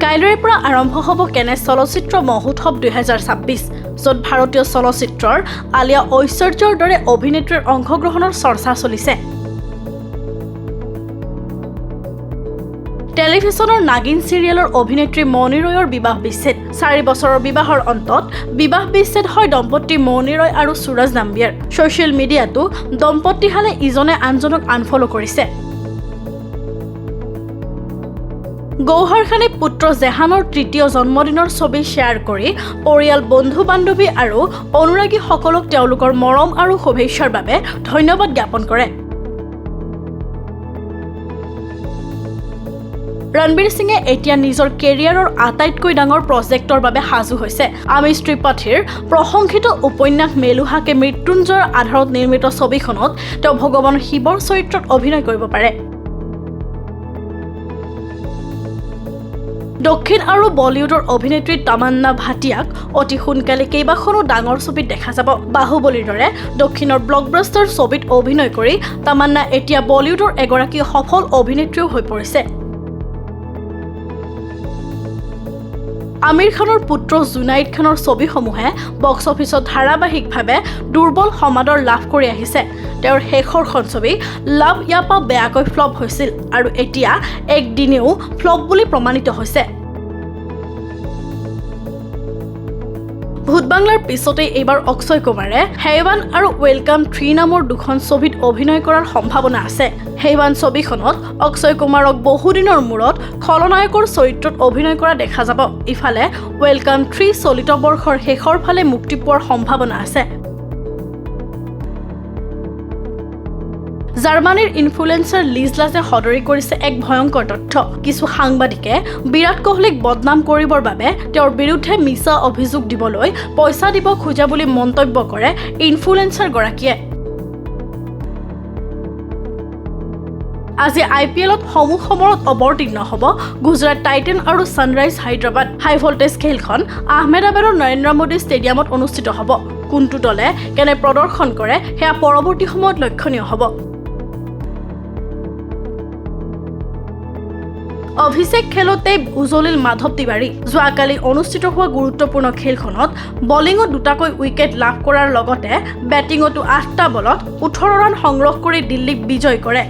কাইলৈৰ পৰা আৰম্ভ হ'ব কেনে চলচ্চিত্ৰ মহোৎসৱ 2026, য'ত ভাৰতীয় চলচ্চিত্ৰৰ আলিয়া ঐশ্বৰ্যৰ দৰে অভিনেত্ৰীৰ অংশগ্ৰহণৰ চৰ্চা চলিছে। টেলিভিছনৰ নাগিন চিৰিয়েলৰ অভিনেত্ৰী মৌনী ৰয়ৰ বিবাহ বিচ্ছেদ। 4 বছৰৰ বিবাহৰ অন্তত বিবাহ বিচ্ছেদ হয় দম্পতি মৌনী ৰয় আৰু সুৰজ নাম্বিয়াৰ। ছ'চিয়েল মিডিয়াতো দম্পতিহালে ইজনে আনজনক আনফলো কৰিছে। গৌহৰ খানে পুত্ৰ জেহানৰ 3য় জন্মদিনৰ ছবি শ্বেয়াৰ কৰি পৰিয়াল, বন্ধু-বান্ধৱী আৰু অনুৰাগীসকলক তেওঁলোকৰ মৰম আৰু শুভেচ্ছাৰ বাবে ধন্যবাদ জ্ঞাপন কৰে। ৰণবীৰ সিঙে এতিয়া নিজৰ কেৰিয়াৰৰ আটাইতকৈ ডাঙৰ প্ৰজেক্টৰ বাবে সাজু হৈছে। আমিষ ত্ৰিপাঠীৰ প্ৰশংসিত উপন্যাস মেলুহাকে মৃত্যুঞ্জয়ৰ আধাৰত নিৰ্মিত ছবিখনত তেওঁ ভগৱান শিৱৰ চৰিত্ৰত অভিনয় কৰিব পাৰে। দক্ষিণ আৰু বলিউডৰ অভিনেত্ৰী তামান্না ভাটিয়াক অতি সোনকালে কেইবাখনো ডাঙৰ ছবিত দেখা যাব। বাহুবলীৰ দৰে দক্ষিণৰ ব্লকবাষ্টাৰ ছবিত অভিনয় কৰি তামান্না এতিয়া বলিউডৰ এগৰাকী সফল অভিনেত্ৰীও হৈ পৰিছে। আমিৰ খানৰ পুত্ৰ জুনাইদ খানৰ ছবিসমূহে বক্স অফিচত ধাৰাবাহিকভাৱে দুৰ্বল সমাদৰ লাভ কৰি আহিছে। তেওঁৰ শেষৰখন ছবি লাভ ইয়াপা বেয়াকৈ ফ্লপ হৈছিল আৰু এতিয়া একদিনেও ফ্লপ বুলি প্ৰমাণিত হৈছে। ভূত বাংলাৰ পিছতে এইবাৰ অক্ষয় কুমাৰে হেইৱান আৰু ৱেলকাম 3 নামৰ 2খন ছবিত অভিনয় কৰাৰ সম্ভাৱনা আছে। হেইৱান ছবিখনত অক্ষয় কুমাৰক বহুদিনৰ মূৰত খলনায়কৰ চৰিত্ৰত অভিনয় কৰা দেখা যাব। ইফালে ৱেলকাম 3 চলিত বৰ্ষৰ শেষৰ ফালে মুক্তি পোৱাৰ সম্ভাৱনা আছে। জাৰ্মানীৰ ইনফ্লুৱেঞ্চাৰ লিজ লাছে সদৰি কৰিছে এক ভয়ংকৰ তথ্য। কিছু সাংবাদিকে বিৰাট কোহলীক বদনাম কৰিবৰ বাবে তেওঁৰ বিৰুদ্ধে মিছা অভিযোগ দিবলৈ পইচা দিব খোজা বুলি মন্তব্য কৰে ইনফ্লুৱেঞ্চাৰগৰাকীয়ে। আজি IPLত সমূহ সমৰত অৱতীৰ্ণ হ'ব গুজৰাট টাইটেন আৰু ছানৰাইজ হায়দৰাবাদ। হাই ভল্টেজ খেলখন আহমেদাবাদৰ নৰেন্দ্ৰ মোদী ষ্টেডিয়ামত অনুষ্ঠিত হ'ব। কোনটো দলে কেনে প্ৰদৰ্শন কৰে সেয়া পৰৱৰ্তী সময়ত লক্ষণীয় হ'ব। অভিষেক খেলতে উজলিল মাধৱ তিৱাৰী। যোৱাকালি অনুষ্ঠিত হোৱা গুৰুত্বপূৰ্ণ খেলখনত বলিঙত 2টাকৈ উইকেট লাভ কৰাৰ লগতে বেটিঙতো 8টা বলত 18 ৰান সংগ্ৰহ কৰি দিল্লীক বিজয় কৰে।